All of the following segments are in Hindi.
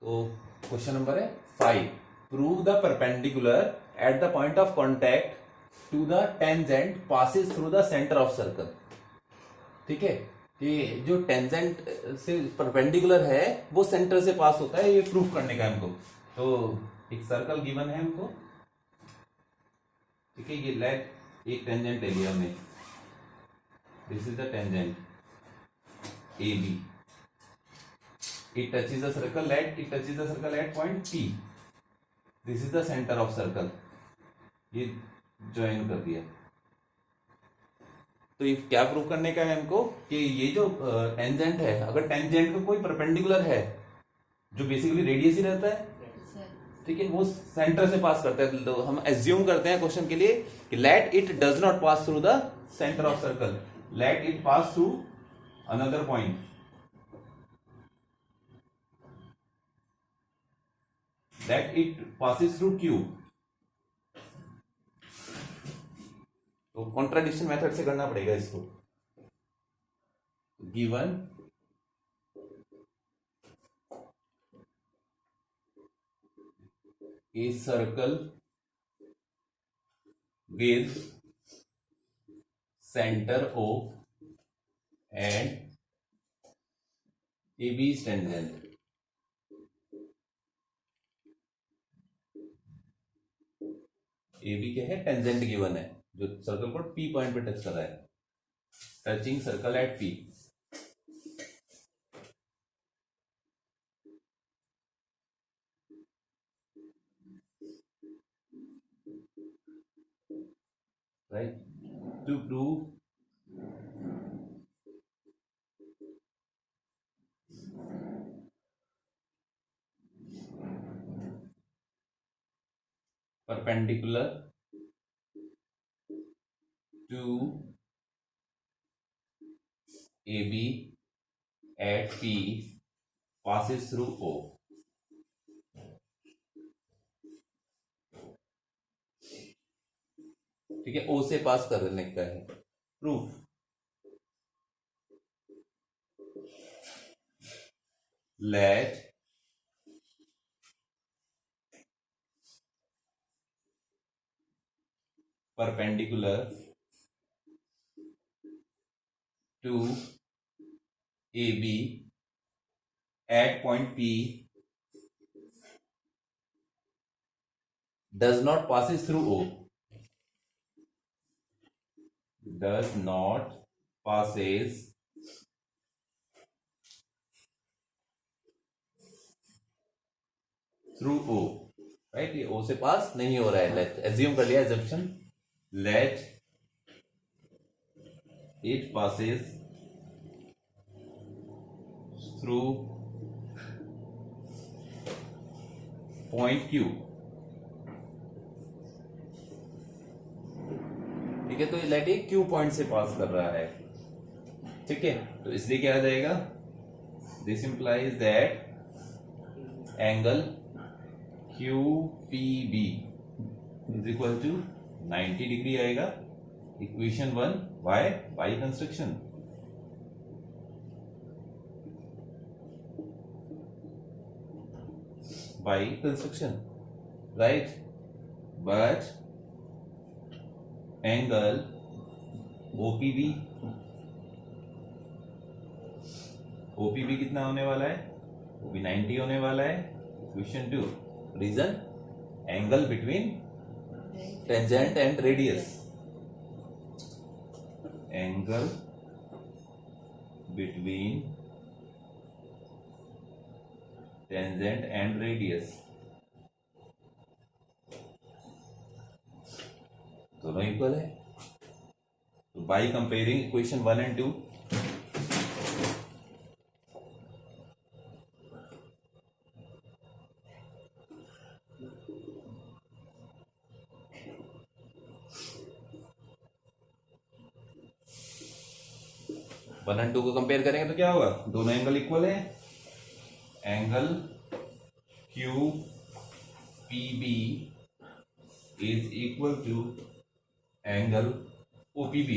तो क्वेश्चन नंबर है 5, prove the perpendicular at the point of contact to the tangent passes through the centre of circle. ठीक है, कि जो टेंजेंट से परपेंडिकुलर है वो सेंटर से पास होता है, ये प्रूफ करने का है हमको। तो एक सर्कल गिवन है हमको, ठीक है, ये लेट एक टेंजेंट ले लिया हमने, this is the tangent A B, it touches the circle at point P, this is the center of circle, ये ज्वाइन कर दिया। तो ये क्या प्रूव करने का है हमको कि ये जो टेंजेंट है, अगर टेंजेंट का कोई परपेंडिकुलर है जो बेसिकली रेडियस ही रहता है, ठीक है, वो सेंटर से पास करता है। तो हम एज्यूम करते हैं क्वेश्चन के लिए कि let it does not pass through the centre of circle, let it pass through another point, that it passes through Q। तो कॉन्ट्राडिक्शन मेथड से करना पड़ेगा इसको। Given a circle with center O and AB is tangent, A B क्या है, टेंजेंट गिवन है जो सर्कल को पी पॉइंट पे टच कर रहा है, touching circle at P. Right, to prove perpendicular to AB at P passes through O। ठीक है, O से पास करने का है proof. Let perpendicular to AB at point P does not passes through O, does not passes through O। Right, ये O से पास नहीं हो रहा है, लेट एज्यूम कर लिया, assumption, let it passes through point Q। ठीक है, तो लेट ये Q पॉइंट से पास कर रहा है। ठीक है, तो इसलिए क्या आ जाएगा, this implies that angle QPB is equal to 90 degree आएगा। Equation 1 by construction. By construction, right, but angle OPB कितना होने वाला है, वो भी 90 होने वाला है। Equation 2, reason angle between tangent and radius, angle between tangent and radius, दोनों इक्वल है। तो by comparing equation 1 and 2, one and two को कंपेयर करेंगे तो क्या होगा, दोनों एंगल इक्वल है। Angle QPB is equal to angle OPB।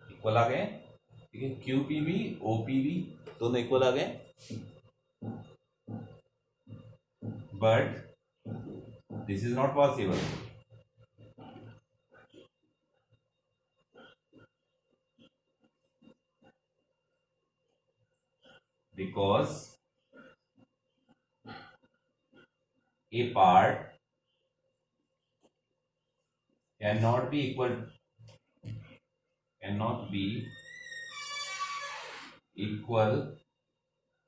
Equal आ गए। ठीक है, Q P B O P B दोनों इक्वल आ गए, but this is not possible because a part cannot be equal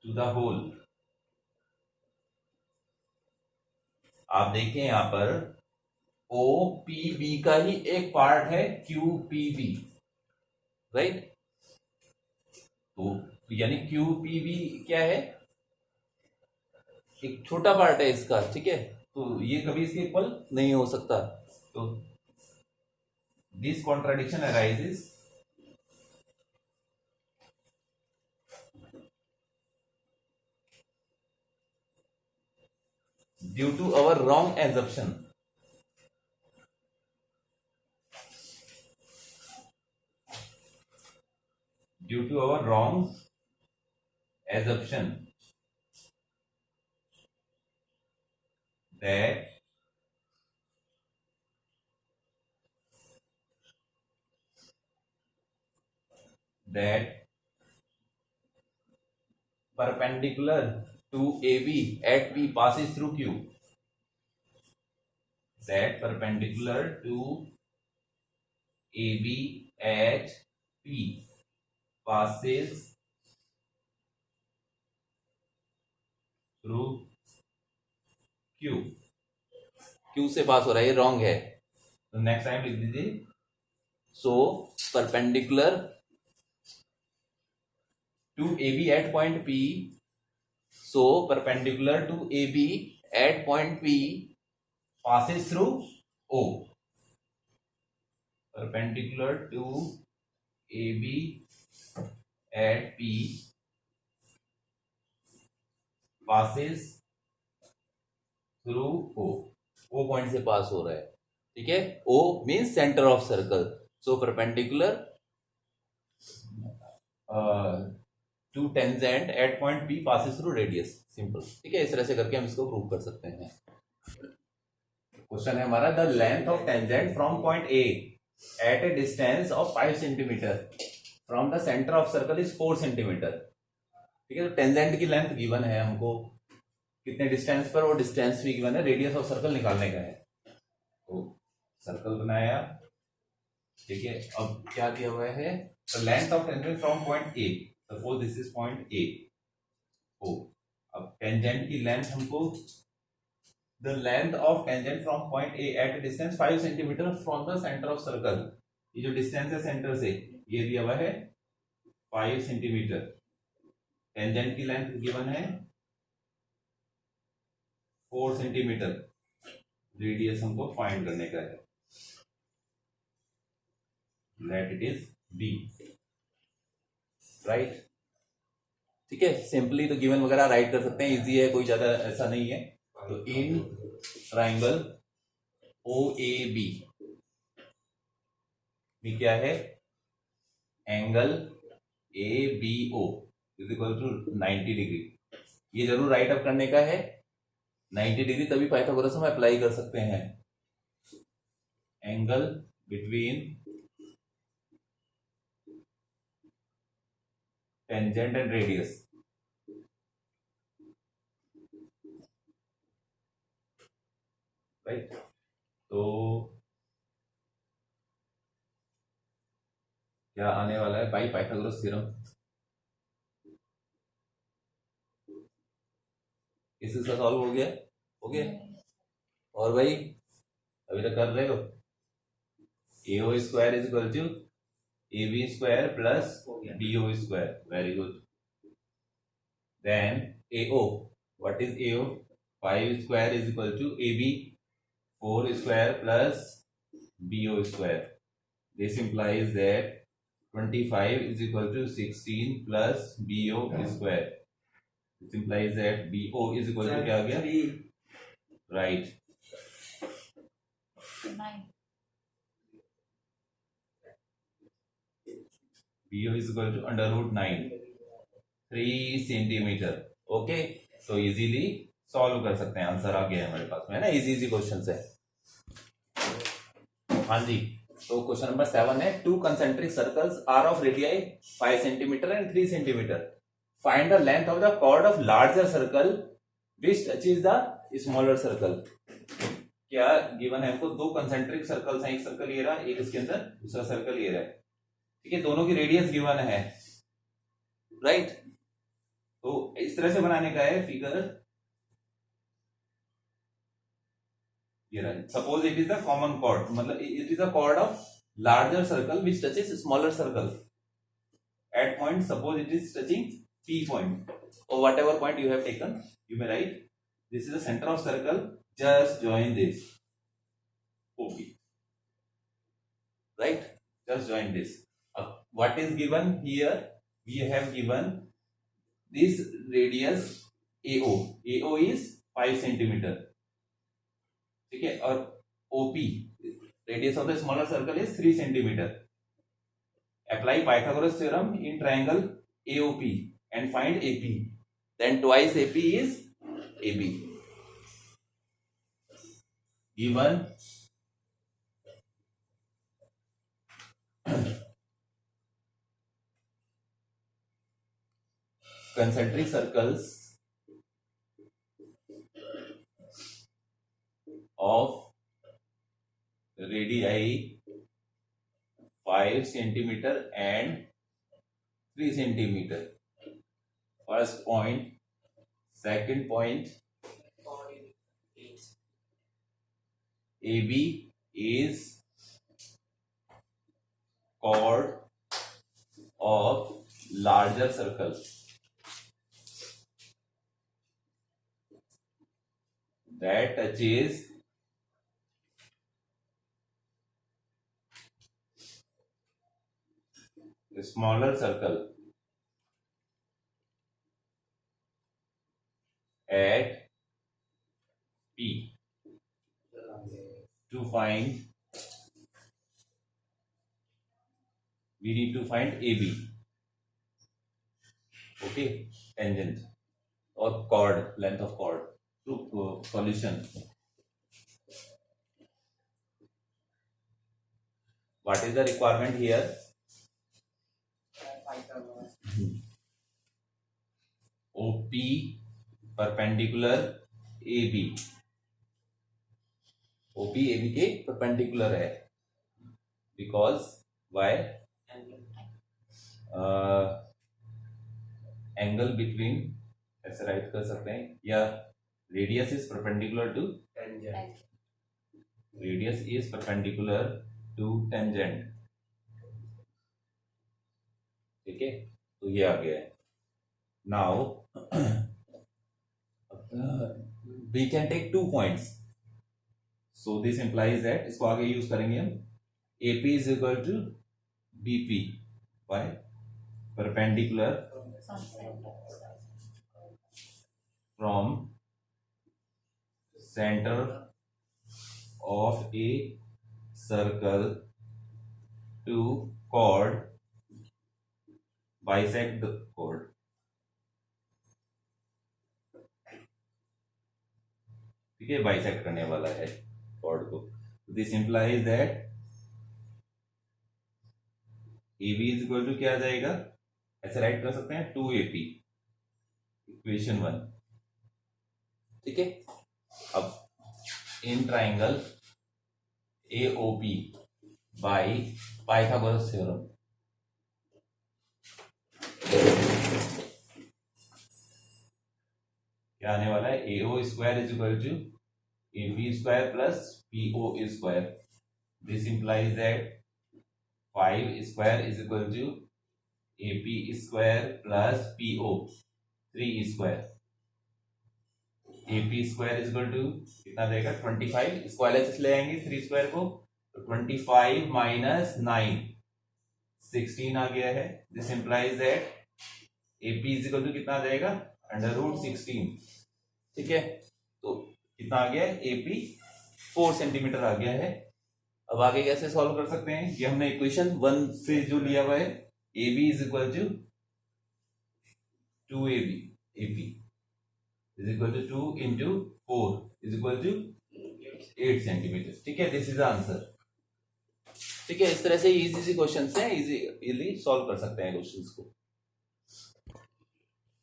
to the whole। आप देखें यहां पर ओ पी बी का ही एक पार्ट है क्यू पी बी, राइट। तो यानी क्यू पी बी क्या है, एक छोटा पार्ट है इसका, ठीक है। तो ये कभी इसके इक्वल नहीं हो सकता। तो this contradiction arises due to our wrong assumption. Due to our wrong assumption that perpendicular to AB at P passes through Q, that perpendicular to AB at P passes through Q। Q से पास हो रहा है, ये रॉन्ग है। तो नेक्स्ट टाइम लिख दीजिए, so perpendicular to AB at point P, so perpendicular to AB at point P passes through O। perpendicular to AB at P passes through O। O point से पास हो रहा है, ठीक है। O means centre of circle, so perpendicular to tangent at point P passes through radius, simple, ठीक है। इस तरह से करके हम इसको प्रूव कर सकते हैं। क्वेश्चन है हमारा, the length of tangent from point A at a distance of 5 centimetre from the centre of circle is 4 centimetre. ठीक है, तो टेंजेंट की लेंथ गिवन है हमको, कितने डिस्टेंस पर, वो डिस्टेंस भी गिवन है, रेडियस ऑफ सर्कल निकालने का है। तो सर्कल बनाया, ठीक है। अब क्या दिया हुआ है, length of tangent from point A, suppose this is point A O. अब टेंजेंट की लेंथ हमको, the length of tangent from point A at distance 5 centimetre from the centre of circle, ये जो डिस्टेंस है सेंटर से, ये दिया हुआ है 5 सेंटीमीटर। टेंजेंट की लेंथ गिवन है 4 सेंटीमीटर, रेडियस हमको फाइंड करने का है, let it is B, right. ठीक है, सिंपली तो गिवन वगैरह राइट कर सकते हैं, इजी है, कोई ज्यादा ऐसा नहीं है। तो in triangle O A B में क्या है, angle A B O is equal to 90 degree. ये जरूर राइट अप करने का है 90 डिग्री, तभी पाइथागोरस हम अप्लाई कर सकते हैं। Angle between tangent and radius, right. तो क्या आने वाला है भाई, पाइथागोरस थ्योरम। इसका सॉल्व हो गया, हो गया। और भाई अभी तक कर रहे हो, A O square is equal to A B square plus B O square, very good. Then A O, what is A O, 5 square is equal to A B 4 square plus B O square. This implies that 25 is equal to 16 plus BO square. This implies that BO is equal to क्या आ गया, right, 9। BO is equal to under root 9 3 centimetre. Okay, तो इजीली सॉल्व कर सकते हैं, आंसर आ गया है हमारे पास में, है ना, इजी इजी क्वेश्चन है। हाँ जी, तो क्वेश्चन नंबर 7 है, two concentric circles are of radii 5 centimetre and 3 centimetre, find the length of the chord of larger circle which touches the smaller circle. क्या गिवन है हमको, दो कंसेंट्रिक सर्कल्स हैं, एक सर्कल ये रहा, एक इसके अंदर दूसरा सर्कल ये रहा, ठीक है, दोनों की रेडियस गिवन है, राइट। तो इस तरह से बनाने का है फिगर, ये रहा, suppose it is the common chord, मतलब it is the chord of larger circle which touches smaller circle at point, suppose it is touching P point or whatever point you have taken, you may write this is the center of circle, just join this OP, right, just join this. What is given here, we have given this radius AO is 5 centimeter, ठीक है, और OP radius of the smaller circle is 3 centimeter. Apply Pythagoras theorem in triangle AOP and find AP, then twice AP is AB. Given concentric circles of radii 5 centimeter and 3 centimeter, first point, second point, AB is chord of larger circle that touches the smaller circle at P. To find, we need to find AB, okay, tangent or chord, length of chord. To solution, what is the requirement here? OP perpendicular AB, OP AB के perpendicular है, because why, एंगल बिटवीन ऐसे राइट कर सकते हैं, या radius is perpendicular to tangent, ठीक है, तो ये आ गया है। Now we can take 2 points, so this implies that, इसको आगे यूज करेंगे हम, AP is equal to BP by perpendicular from center of a circle to chord, bisect the chord, ठीक है, bisect करने वाला है chord को। This implies that AB is equal to क्या आ जाएगा, ऐसे राइट कर सकते हैं 2AP, इक्वेशन 1, ठीक है। अब in triangle AOP by Pythagoras theorem, क्या आने वाला है, AO square is equal to AB square plus PO square, this implies that 5 square is equal to AP square plus PO 3 square, AP square is equal to कितना देगा 25, स्क्वायर एच ले आएंगे 3 स्क्वायर को, तो 25 माइनस 9 16 आ गया है, this implies that AP is equal to कितना आ जाएगा अंडर रूट 16, ठीक है, तो कितना आ गया है, AP 4 सेंटीमीटर आ गया है। अब आगे कैसे सॉल्व कर सकते हैं, ये हमने इक्वेशन 1 से जो लिया हुआ है A B is equal to 2ab, AP is equal to 2 into 4 is equal to 8 centimetre. ठीक है, दिस इज आंसर। ठीक है, इस तरह से इजी सी क्वेश्चंस हैं, इजीली सॉल्व कर सकते हैं क्वेश्चंस को।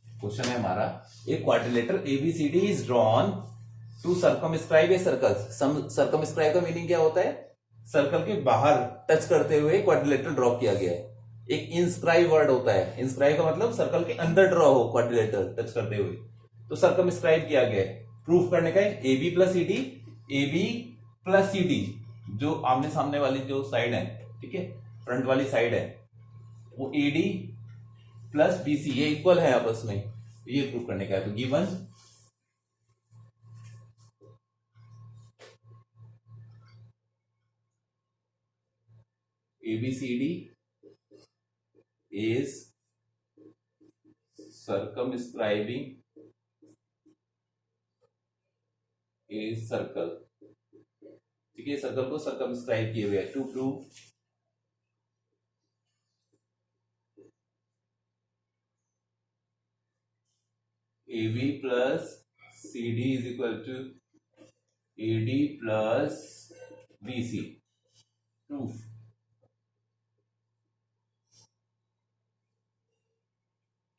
क्वेश्चन है हमारा, a quadrilateral ABCD is drawn to circumscribe a circle. Circumscribe का मीनिंग क्या होता है? सर्कल के बाहर टच करते हुए क्वाड्रिलेटर ड्रॉ किया गया है। एक इंस्क्राइब वर्ड होता है, इंस्क्राइब का मतलब सर्कल के अंदर ड्रॉ हो क्वाड्रिलेटर टच करते हुए, तो सर्कमस्क्राइब किया गया है। प्रूफ करने का है A B plus C D, A B plus C D जो आमने सामने वाली जो साइड है, ठीक है, फ्रंट वाली साइड है, वो A D plus B C ये इक्वल है आपस में, ये प्रूफ करने का है। तो given A B C D is circumscribing a circle। ठीक है, सर्कल को सर्कमस्क्राइब किए हुए है। To prove A B plus C D is equal to A D plus B C. Proof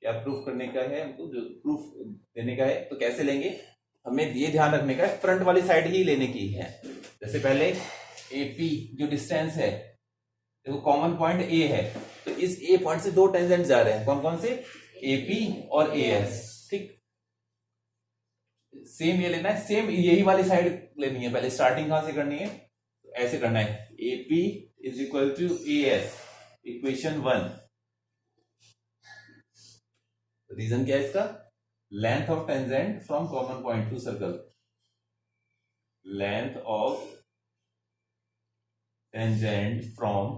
क्या प्रूफ करने का है हमको, जो प्रूफ देने का है तो कैसे लेंगे, हमें ये ध्यान रखने का है फ्रंट वाली साइड ही लेने की है। जैसे पहले एपी जो डिस्टेंस है, देखो कॉमन पॉइंट ए है, तो इस ए पॉइंट से दो टेंजेंट जा रहे हैं, कौन कौन से? एपी और ए एस। ठीक, सेम ये लेना है, सेम यही वाली साइड लेनी है। पहले स्टार्टिंग कहां से करनी है? ऐसे करना है, AP is equal to A S, equation 1। Reason क्या है इसका? Length of tangent from common point to circle, length of tangent from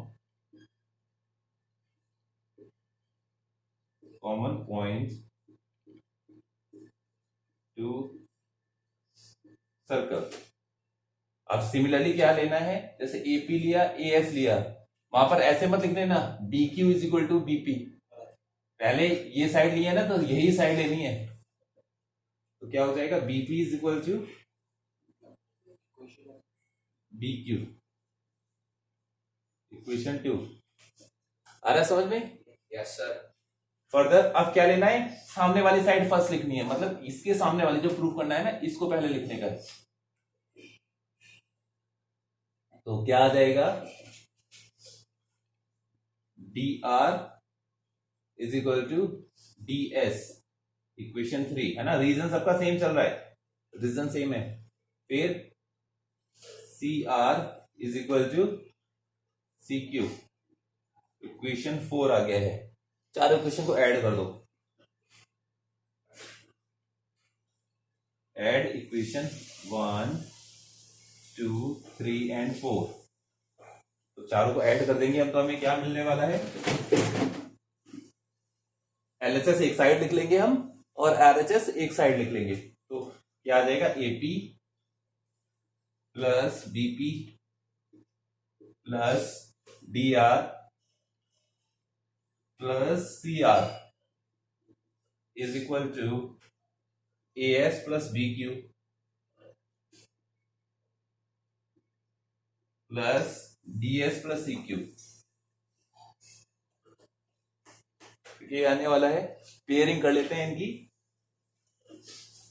common point to circle. अब सिमिलरली क्या लेना है, जैसे एपी लिया, ए एस लिया, वहां पर ऐसे मत लिखने ना D Q is equal to BP. पहले ये साइड लिया ना, तो यही साइड लेनी है, तो क्या हो जाएगा? BP is equal to B Q, equation 2। आ रहा है समझ में? Yes sir. फर्दर अब क्या लेना है, सामने वाली साइड फर्स्ट लिखनी है, मतलब इसके सामने वाली जो प्रूफ करना है ना, इसको पहले लिखने का। तो क्या आ जाएगा? D R is equal to D S, equation 3 है ना। रीजन सबका सेम चल रहा है, रीजन सेम है। फिर C R is equal to C Q, equation 4 आ गया है। चारों इक्वेशन को ऐड कर दो, ऐड इक्वेशन 1 2 3 एंड 4। तो चारों को ऐड कर देंगे हम, तो हमें क्या मिलने वाला है? एलएचएस एक साइड लिख लेंगे हम और आरएचएस एक साइड लिख लेंगे, तो क्या आ जाएगा? AP plus BP plus D R plus C R is equal to A S plus B Q plus D S plus C Q. ये आने वाला है, पेयरिंग कर लेते हैं इनकी।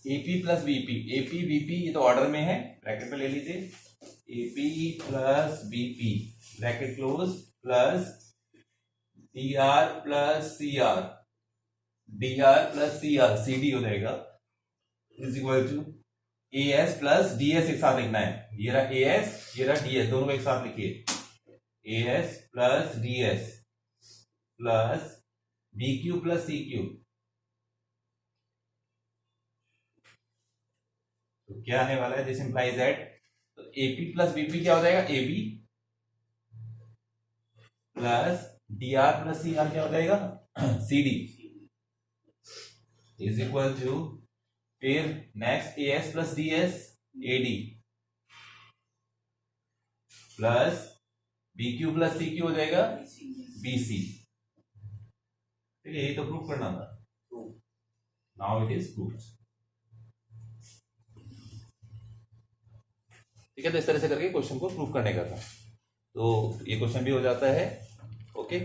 AP plus BP, AP BP ये तो ऑर्डर में है, ब्रैकेट में ले लीजिए। AP plus BP bracket close plus D R plus C R, D R plus C R, C D हो जाएगा, is equal to A S plus D S एक साथ लिखना है। ये रहा ए एस, ये रहा डी एस, दोनों को एक साथ लिखिए। A S plus D S plus B Q plus C Q. तो क्या आने वाला है? दिस इंप्लाइज दैट, तो एपी प्लस बीपी क्या हो जाएगा? AB plus D R plus C R क्या हो जाएगा? C D is equal to, फिर next A S plus D S, A D plus B Q plus C Q हो जाएगा बी सी। ठीक है, यही तो प्रूफ करना था। Now it is proof. ठीक है, तो इस तरह से करके क्वेश्चन को प्रूफ करने का था। तो ये क्वेश्चन भी हो जाता है। ओके।